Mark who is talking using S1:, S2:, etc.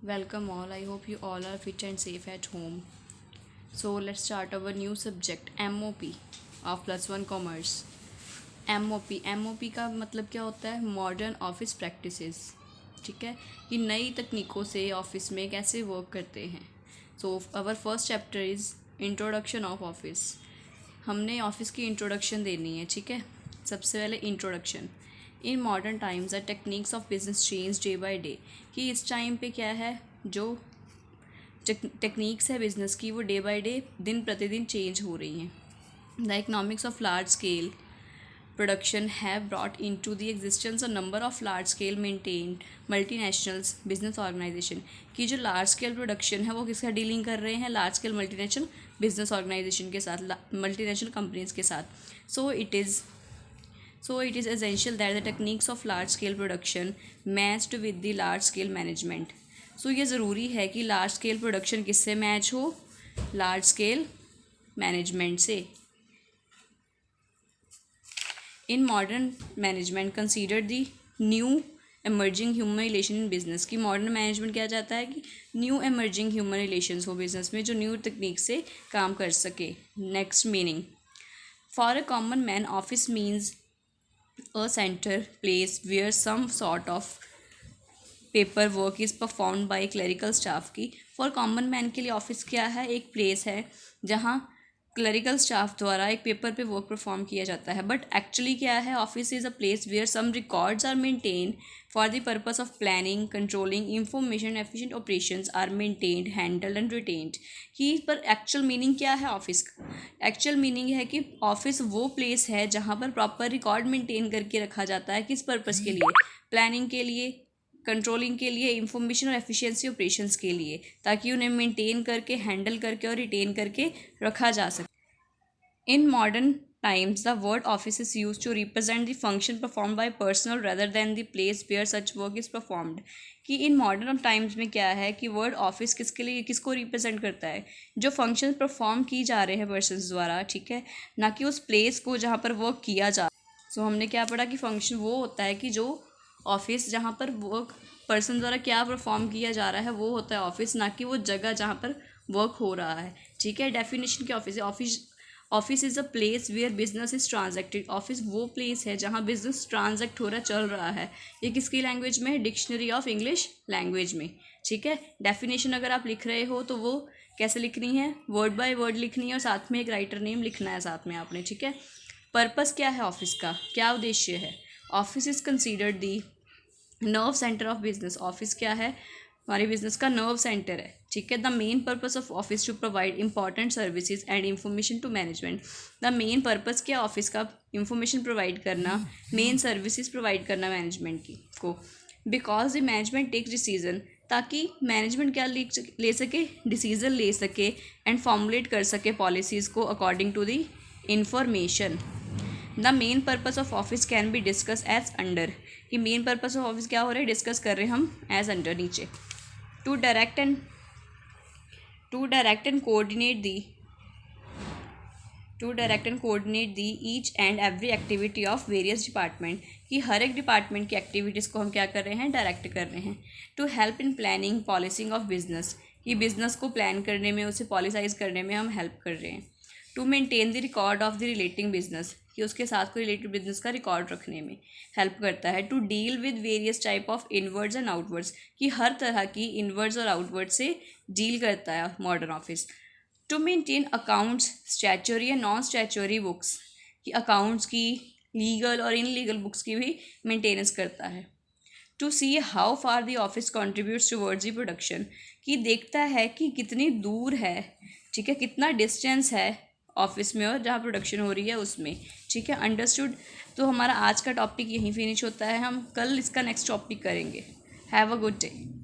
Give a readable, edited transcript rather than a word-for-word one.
S1: Welcome all. I hope you all are fit and safe at home. So let's start our new subject MOP of +1 Commerce. MOP का मतलब क्या होता है? Modern office practices. ठीक है, कि नई तकनीकों से ऑफिस में कैसे वर्क करते हैं. So our first chapter is introduction of office. हमने ऑफिस की इंट्रोडक्शन देनी है. ठीक है, सबसे पहले introduction. In modern times the techniques of business change day by day. कि इस टाइम पे क्या है, जो टेक्निक्स है बिजनेस की वो डे बाय डे दिन प्रतिदिन चेंज हो रही हैं. The economics of large scale production have brought into the existence a number of large scale maintained multinationals business organization. कि जो लार्ज स्केल प्रोडक्शन है वो किसका डीलिंग कर रहे हैं? Large scale multinational business organization के साथ, मल्टीनेशनल कंपनीज के साथ. सो it is essential that the techniques of large scale production matched with the large scale management. सो ये ज़रूरी है कि लार्ज स्केल प्रोडक्शन किससे मैच हो? लार्ज स्केल मैनेजमेंट से. In modern management consider the new emerging human relation in business. की modern management क्या चाहता है कि न्यू एमर्जिंग ह्यूमन रिलेशंस हो बिजनेस में, जो न्यू तकनीक से काम कर सके. Next meaning. For a common man office means a centre place where some sort of paper work is perform by clerical staff. की फॉर कॉमन मैन के लिए ऑफिस क्या है? एक प्लेस है जहाँ क्लरिकल स्टाफ द्वारा एक पेपर पे वर्क परफॉर्म किया जाता है. बट एक्चुअली क्या है? Office is a place where some records are maintain for the purpose of planning, controlling, information, efficient operations are maintained, handled and retained. कि पर एक्चुअल मीनिंग क्या है ऑफिस का? एक्चुअल मीनिंग है कि ऑफिस वो प्लेस है जहाँ पर प्रॉपर रिकॉर्ड मेंटेन करके रखा जाता है. किस पर्पज़ के लिए? प्लानिंग के लिए, कंट्रोलिंग के लिए, इंफॉर्मेशन और एफिशिएंसी ऑपरेशंस के लिए, ताकि उन्हें मेंटेन करके, हैंडल करके और रिटेन करके रखा जा सके. In modern times the word office is used to represent the function performed by personnel rather than the place where such work is performed. कि इन मॉडर्न टाइम्स में क्या है कि वर्ड ऑफिस किसके लिए, किसको रिप्रेजेंट करता है? जो फंक्शन परफॉर्म की जा रहे हैं पर्सन्स द्वारा. ठीक है, ना कि उस प्लेस को जहाँ पर वर्क किया जा. सो हमने क्या पढ़ा कि फंक्शन वो होता है कि जो ऑफिस जहाँ पर वर्क पर्सन द्वारा क्या परफॉर्म किया जा रहा है वो होता है ऑफिस, ना कि वो जगह जहाँ पर वर्क हो रहा है. ठीक है, डेफिनेशन क्या ऑफिस है? Office is a place where business is transacted. Office वो प्लेस है जहाँ बिजनेस ट्रांजैक्ट हो रहा, चल रहा है. ये किसकी लैंग्वेज में है? डिक्शनरी ऑफ इंग्लिश लैंग्वेज में. ठीक है, डेफिनेशन अगर आप लिख रहे हो तो वो कैसे लिखनी है? वर्ड बाय वर्ड लिखनी है और साथ में एक राइटर नेम लिखना है साथ में आपने. ठीक है, पर्पस क्या है ऑफिस का? क्या उद्देश्य है? Office is considered the nerve centre of business. Office क्या है? हमारे बिजनेस का नर्व सेंटर है. ठीक है, the main purpose of office to provide important services and information to management. The main purpose क्या ऑफिस का? इंफॉर्मेशन प्रोवाइड करना, मेन सर्विसेज प्रोवाइड करना मैनेजमेंट की को. Because the management takes decision, ताकि मैनेजमेंट क्या ले सके? डिसीजन ले सके एंड फॉर्मुलेट कर सके पॉलिसीज़ को according to the information. The main purpose of office can be discuss as under. कि मेन पर्पस ऑफ ऑफिस क्या हो रहा है? डिस्कस कर रहे हैं हम एज अंडर नीचे. To direct and coordinate the each and every activity of various department. कि हर एक डिपार्टमेंट की एक्टिविटीज़ को हम क्या कर रहे हैं? डायरेक्ट कर रहे हैं. To help in planning policing of business. कि बिजनेस को प्लान करने में, उसे पॉलिसाइज करने में हम हेल्प कर रहे हैं. To maintain the record of the relating business. कि उसके साथ कोई रिलेटेड बिजनेस का रिकॉर्ड रखने में हेल्प करता है. To deal with various type of inwards and outwards. कि हर तरह की इनवर्ड्स और आउटवर्ड से डील करता है modern office. To maintain accounts, statutory and non statutory books. कि अकाउंट्स की, लीगल और इनलीगल बुक्स की भी मेंटेनेंस करता है. To see how far the office contributes towards the production. कि देखता है कि कितनी दूर है, ठीक है, कितना डिस्टेंस है ऑफिस में और जहाँ प्रोडक्शन हो रही है उसमें. ठीक है, अंडरस्टूड. तो हमारा आज का टॉपिक यहीं फिनिश होता है. हम कल इसका नेक्स्ट टॉपिक करेंगे. Have a good day.